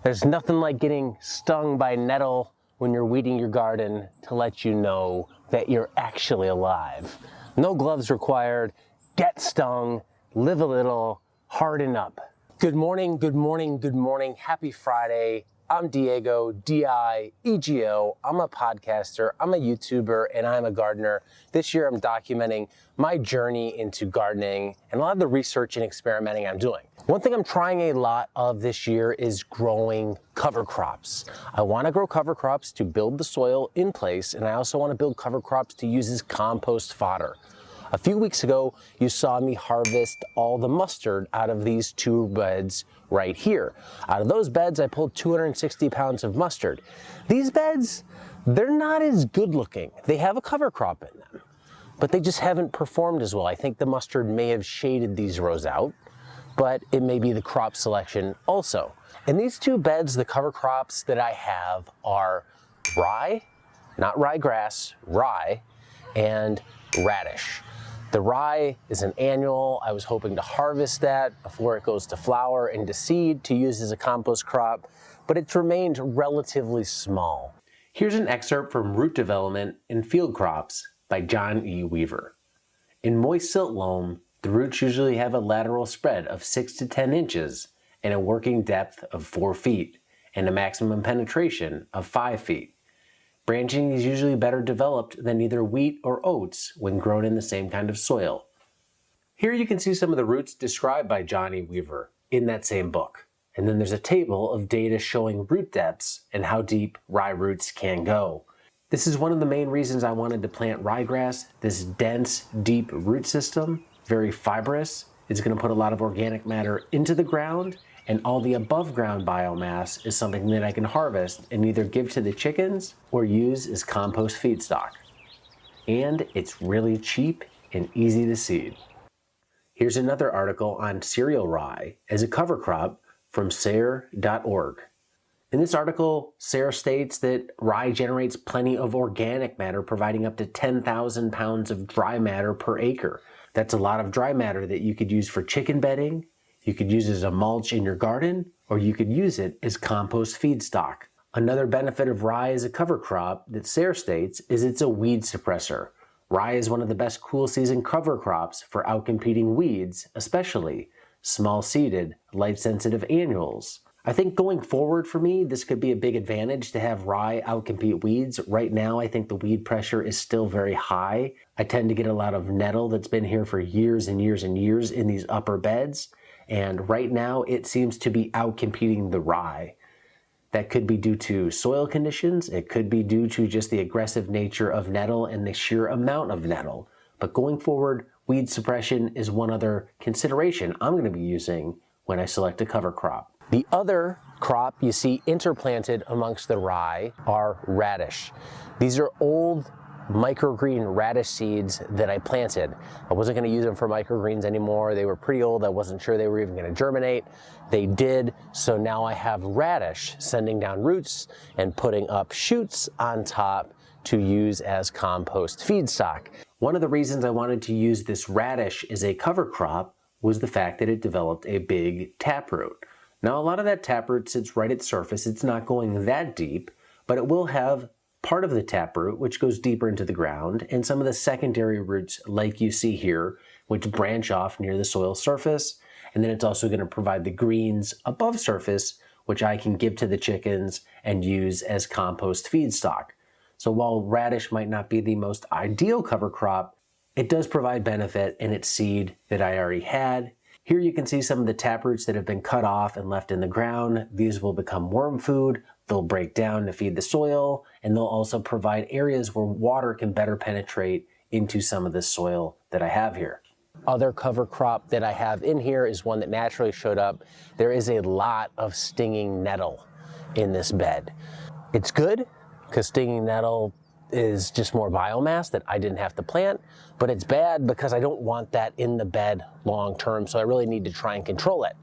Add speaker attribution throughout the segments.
Speaker 1: There's nothing like getting stung by nettle when you're weeding your garden to let you know that you're actually alive. No gloves required, get stung, live a little, harden up. Good morning, good morning, good morning. Happy Friday. I'm Diego, D-I-E-G-O. I'm a podcaster, I'm a YouTuber, and I'm a gardener. This year I'm documenting my journey into gardening and a lot of the research and experimenting I'm doing. One thing I'm trying a lot of this year is growing cover crops. I want to grow cover crops to build the soil in place, and I also want to build cover crops to use as compost fodder. A few weeks ago, you saw me harvest all the mustard out of these two beds right here. Out of those beds, I pulled 260 pounds of mustard. These beds, they're not as good looking. They have a cover crop in them, but they just haven't performed as well. I think the mustard may have shaded these rows out, but it may be the crop selection also. In these two beds, the cover crops that I have are rye, not ryegrass, rye, and radish. The rye is an annual. I was hoping to harvest that before it goes to flower and to seed to use as a compost crop, but it's remained relatively small. Here's an excerpt from Root Development in Field Crops by John E. Weaver. In moist silt loam, the roots usually have a lateral spread of 6 to 10 inches and a working depth of 4 feet and a maximum penetration of 5 feet. Branching is usually better developed than either wheat or oats when grown in the same kind of soil. Here you can see some of the roots described by John E. Weaver in that same book. And then there's a table of data showing root depths and how deep rye roots can go. This is one of the main reasons I wanted to plant ryegrass. This dense, deep root system, very fibrous. It's going to put a lot of organic matter into the ground, and all the above ground biomass is something that I can harvest and either give to the chickens or use as compost feedstock. And it's really cheap and easy to seed. Here's another article on cereal rye as a cover crop from SARE.org. In this article, SARE states that rye generates plenty of organic matter, providing up to 10,000 pounds of dry matter per acre. That's a lot of dry matter that you could use for chicken bedding, you could use it as a mulch in your garden, or you could use it as compost feedstock. Another benefit of rye as a cover crop that SARE states is it's a weed suppressor. Rye is one of the best cool season cover crops for outcompeting weeds, especially small-seeded, light-sensitive annuals. I think going forward for me, this could be a big advantage to have rye outcompete weeds. Right now, I think the weed pressure is still very high. I tend to get a lot of nettle that's been here for years and years and years in these upper beds. And right now, it seems to be outcompeting the rye. That could be due to soil conditions. It could be due to just the aggressive nature of nettle and the sheer amount of nettle. But going forward, weed suppression is one other consideration I'm going to be using when I select a cover crop. The other crop you see interplanted amongst the rye are radish. These are old microgreen radish seeds that I planted. I wasn't going to use them for microgreens anymore. They were pretty old. I wasn't sure they were even going to germinate. They did, so now I have radish sending down roots and putting up shoots on top to use as compost feedstock. One of the reasons I wanted to use this radish as a cover crop was the fact that it developed a big taproot. Now, a lot of that taproot sits right at surface. It's not going that deep, but it will have part of the taproot, which goes deeper into the ground, and some of the secondary roots like you see here, which branch off near the soil surface. And then it's also going to provide the greens above surface, which I can give to the chickens and use as compost feedstock. So while radish might not be the most ideal cover crop, it does provide benefit in its seed that I already had. Here you can see some of the taproots that have been cut off and left in the ground. These will become worm food. They'll break down to feed the soil, and they'll also provide areas where water can better penetrate into some of the soil that I have here. Other cover crop that I have in here is one that naturally showed up. There is a lot of stinging nettle in this bed. It's good because stinging nettle is just more biomass that I didn't have to plant, but it's bad because I don't want that in the bed long term, so I really need to try and control it.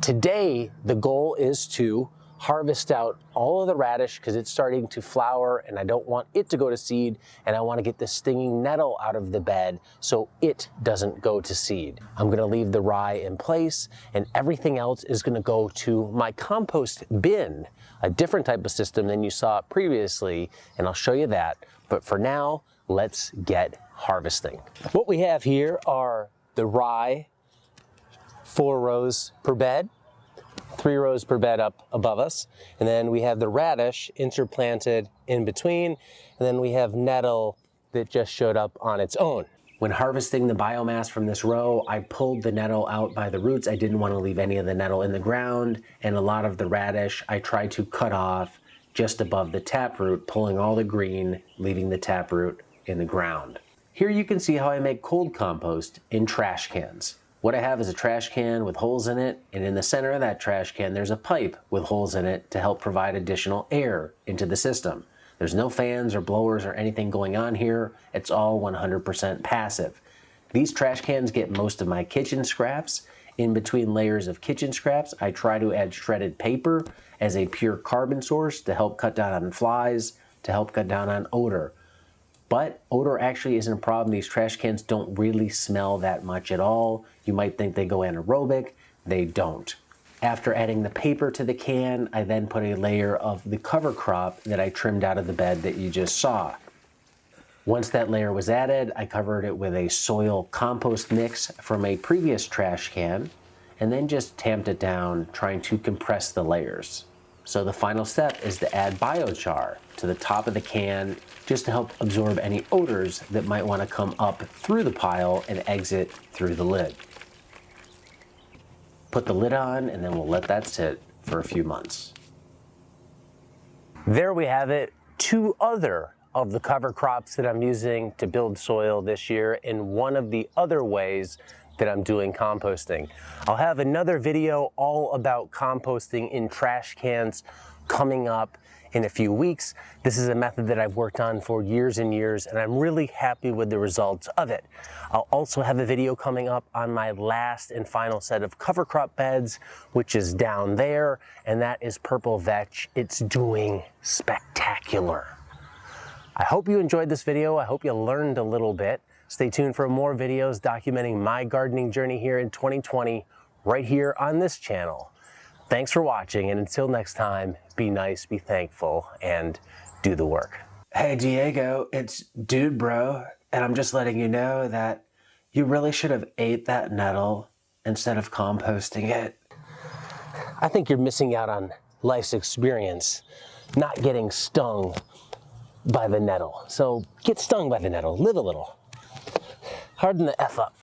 Speaker 1: Today, the goal is to harvest out all of the radish because it's starting to flower and I don't want it to go to seed, and I want to get the stinging nettle out of the bed so it doesn't go to seed. I'm going to leave the rye in place, and everything else is going to go to my compost bin, a different type of system than you saw previously, and I'll show you that. But for now, let's get harvesting. What we have here are the rye, 4 rows per bed, 3 rows per bed up above us. And then we have the radish interplanted in between. And then we have nettle that just showed up on its own. When harvesting the biomass from this row, I pulled the nettle out by the roots. I didn't want to leave any of the nettle in the ground. And a lot of the radish I tried to cut off just above the taproot, pulling all the green, leaving the taproot in the ground. Here you can see how I make cold compost in trash cans. What I have is a trash can with holes in it, and in the center of that trash can there's a pipe with holes in it to help provide additional air into the system. There's no fans or blowers or anything going on here. It's all 100% passive. These trash cans get most of my kitchen scraps. In between layers of kitchen scraps, I try to add shredded paper as a pure carbon source to help cut down on flies, to help cut down on odor. But odor actually isn't a problem. These trash cans don't really smell that much at all. You might think they go anaerobic. They don't. After adding the paper to the can, I then put a layer of the cover crop that I trimmed out of the bed that you just saw. Once that layer was added, I covered it with a soil compost mix from a previous trash can, and then just tamped it down, trying to compress the layers. So the final step is to add biochar to the top of the can, just to help absorb any odors that might want to come up through the pile and exit through the lid. Put the lid on, and then we'll let that sit for a few months. There we have it, 2 other of the cover crops that I'm using to build soil this year, and one of the other ways that I'm doing composting. I'll have another video all about composting in trash cans coming up in a few weeks. This is a method that I've worked on for years and years, and I'm really happy with the results of it. I'll also have a video coming up on my last and final set of cover crop beds, which is down there, and that is purple vetch. It's doing spectacular. I hope you enjoyed this video. I hope you learned a little bit. Stay tuned for more videos documenting my gardening journey here in 2020, right here on this channel. Thanks for watching, and until next time, be nice, be thankful, and do the work. Hey Diego, it's Dude Bro, and I'm just letting you know that you really should have ate that nettle instead of composting it. I think you're missing out on life's experience, not getting stung by the nettle. So get stung by the nettle, live a little. Harden the F up.